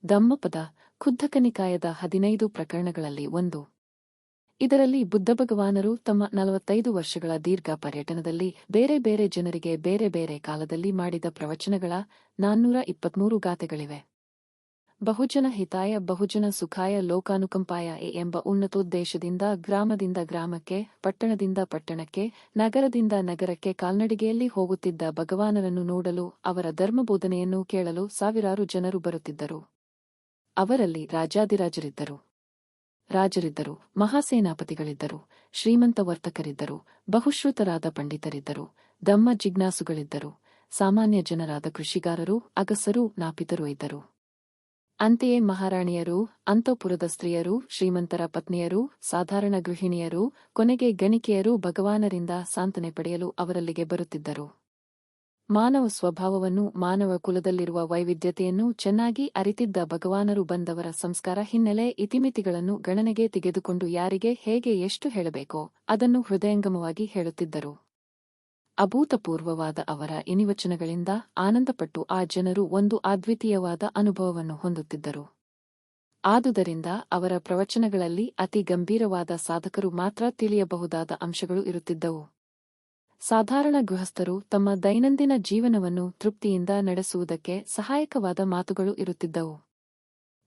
ಧಮ್ಮಪದ ಖುದ್ದಕನಿಕಾಯದ 15 ಪ್ರಕರಣಗಳಲ್ಲಿ ಒಂದು. ಇದರಲ್ಲಿ ಬುದ್ಧಭಗವಾನರು ತಮ್ಮ 45 ವರ್ಷಗಳ ದೀರ್ಘ ಪರ್ಯಟನದಲ್ಲಿ ಬೇರೆ ಬೇರೆ ಜನರಿಗೆ ಬೇರೆ ಬೇರೆ ಕಾಲದಲ್ಲಿ ಮಾಡಿದ ಪ್ರವಚನಗಳ 423 ಗಾಥೆಗಳಿವೆ. ಬಹುಜನ ಹಿತಾಯ ಬಹುಜನ ಸುಖಾಯ ಲೋಕಾನುಕಂಪಾಯ ಎಂಬ ಉನ್ನತೋದ್ದೇಶದಿಂದ ಗ್ರಾಮದಿಂದ ಗ್ರಾಮಕ್ಕೆ, ಪಟ್ಟಣದಿಂದ ಪಟ್ಟಣಕ್ಕೆ, ನಗರದಿಂದ ನಗರಕ್ಕೆ ಕಾಲ್ನಡಿಗೆಯಲ್ಲಿ ಹೋಗುತ್ತಿದ್ದ ಭಗವಾನರನ್ನು ನೋಡಲು, ಅವರ ಧರ್ಮಬೋಧನೆಯನ್ನು ಕೇಳಲು ಸಾವಿರಾರು ಜನರು ಬರುತ್ತಿದ್ದರು. ಅವರಲ್ಲಿ ರಾಜಾದಿರಾಜರಿದ್ದರು, ರಾಜರಿದ್ದರು, ಮಹಾಸೇನಾಪತಿಗಳಿದ್ದರು, ಶ್ರೀಮಂತ ವರ್ತಕರಿದ್ದರು, ಬಹುಶ್ರುತರಾದ ಪಂಡಿತರಿದ್ದರು, ಧಮ್ಮ ಜಿಜ್ಞಾಸುಗಳಿದ್ದರು, ಸಾಮಾನ್ಯ ಜನರಾದ ಕೃಷಿಗಾರರು, ಅಗಸರು, ನಾಪಿತರು ಇದ್ದರು. ಅಂತೆಯೇ ಮಹಾರಾಣಿಯರು, ಅಂತಃಪುರದ ಸ್ತ್ರೀಯರು, ಶ್ರೀಮಂತರ ಪತ್ನಿಯರು, ಸಾಧಾರಣ ಗೃಹಿಣಿಯರು, ಕೊನೆಗೆ ಗಣಿಕೆಯರು ಭಗವಾನರಿಂದ ಸಾಂತ್ವನೆ ಪಡೆಯಲು ಅವರಲ್ಲಿಗೆ ಬರುತ್ತಿದ್ದರು. ಮಾನವ ಸ್ವಭಾವವನ್ನು, ಮಾನವ ಕುಲದಲ್ಲಿರುವ ವೈವಿಧ್ಯತೆಯನ್ನು ಚೆನ್ನಾಗಿ ಅರಿತಿದ್ದ ಭಗವಾನರು ಬಂದವರ ಸಂಸ್ಕಾರ, ಹಿನ್ನೆಲೆ, ಇತಿಮಿತಿಗಳನ್ನು ಗಣನೆಗೆ ತೆಗೆದುಕೊಂಡು ಯಾರಿಗೆ ಹೇಗೆ ಎಷ್ಟು ಹೇಳಬೇಕೋ ಅದನ್ನು ಹೃದಯಂಗಮವಾಗಿ ಹೇಳುತ್ತಿದ್ದರು. ಅಭೂತಪೂರ್ವವಾದ ಅವರ ಇನಿವಚನಗಳಿಂದ ಆನಂದಪಟ್ಟು ಆ ಜನರು ಒಂದು ಅದ್ವಿತೀಯವಾದ ಅನುಭವವನ್ನು ಹೊಂದುತ್ತಿದ್ದರು. ಆದುದರಿಂದ ಅವರ ಪ್ರವಚನಗಳಲ್ಲಿ ಅತಿ ಗಂಭೀರವಾದ ಸಾಧಕರು ಮಾತ್ರ ತಿಳಿಯಬಹುದಾದ ಅಂಶಗಳು ಇರುತ್ತಿದ್ದವು. ಸಾಧಾರಣ ಗೃಹಸ್ಥರು ತಮ್ಮ ದೈನಂದಿನ ಜೀವನವನ್ನು ತೃಪ್ತಿಯಿಂದ ನಡೆಸುವುದಕ್ಕೆ ಸಹಾಯಕವಾದ ಮಾತುಗಳು ಇರುತ್ತಿದ್ದವು.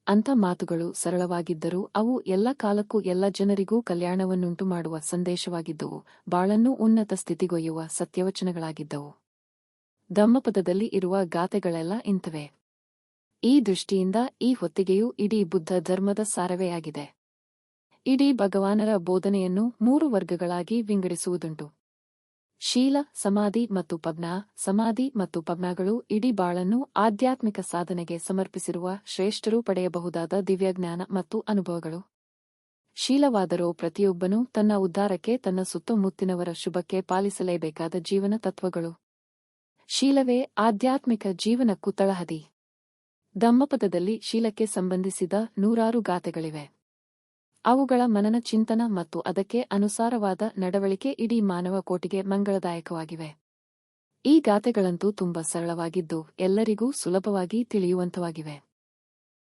ಅಂಥ ಮಾತುಗಳು ಸರಳವಾಗಿದ್ದರೂ ಅವು ಎಲ್ಲ ಕಾಲಕ್ಕೂ ಎಲ್ಲ ಜನರಿಗೂ ಕಲ್ಯಾಣವನ್ನುಂಟು ಮಾಡುವ ಸಂದೇಶವಾಗಿದ್ದವು, ಬಾಳನ್ನು ಉನ್ನತ ಸ್ಥಿತಿಗೊಯ್ಯುವ ಸತ್ಯವಚನಗಳಾಗಿದ್ದವು. ಧಮ್ಮಪದದಲ್ಲಿ ಇರುವ ಗಾಥೆಗಳೆಲ್ಲ ಇಂಥವೇ. ಈ ದೃಷ್ಟಿಯಿಂದ ಈ ಹೊತ್ತಿಗೆಯೂ ಇಡೀ ಬುದ್ಧ ಧರ್ಮದ ಸಾರವೇ ಆಗಿದೆ. ಇಡೀ ಭಗವಾನರ ಬೋಧನೆಯನ್ನು 3 ವರ್ಗಗಳಾಗಿ ವಿಂಗಡಿಸುವುದುಂಟು. ಶೀಲ, ಸಮಾಧಿ ಮತ್ತು ಪಜ್ಞಾ. ಸಮಾಧಿ ಮತ್ತು ಪಜ್ಞಾಗಳು ಇಡೀ ಬಾಳನ್ನು ಆಧ್ಯಾತ್ಮಿಕ ಸಾಧನೆಗೆ ಸಮರ್ಪಿಸಿರುವ ಶ್ರೇಷ್ಠರು ಪಡೆಯಬಹುದಾದ ದಿವ್ಯಜ್ಞಾನ ಮತ್ತು ಅನುಭವಗಳು. ಶೀಲವಾದರೋ ಪ್ರತಿಯೊಬ್ಬನೂ ತನ್ನ ಉದ್ಧಾರಕ್ಕೆ, ತನ್ನ ಸುತ್ತಮುತ್ತಿನವರ ಶುಭಕ್ಕೆ ಪಾಲಿಸಲೇಬೇಕಾದ ಜೀವನ ತತ್ವಗಳು. ಶೀಲವೇ ಆಧ್ಯಾತ್ಮಿಕ ಜೀವನಕ್ಕೂ ತಳಹದಿ. ಧಮ್ಮಪದದಲ್ಲಿ ಶೀಲಕ್ಕೆ ಸಂಬಂಧಿಸಿದ 106 ಗಾಥೆಗಳಿವೆ. ಅವುಗಳ ಮನನ, ಚಿಂತನ ಮತ್ತು ಅದಕ್ಕೆ ಅನುಸಾರವಾದ ನಡವಳಿಕೆ ಇಡೀ ಮಾನವ ಕೋಟಿಗೆ ಮಂಗಳದಾಯಕವಾಗಿವೆ. ಈ ಗಾಥೆಗಳಂತೂ ತುಂಬ ಸರಳವಾಗಿದ್ದು ಎಲ್ಲರಿಗೂ ಸುಲಭವಾಗಿ ತಿಳಿಯುವಂಥವಾಗಿವೆ.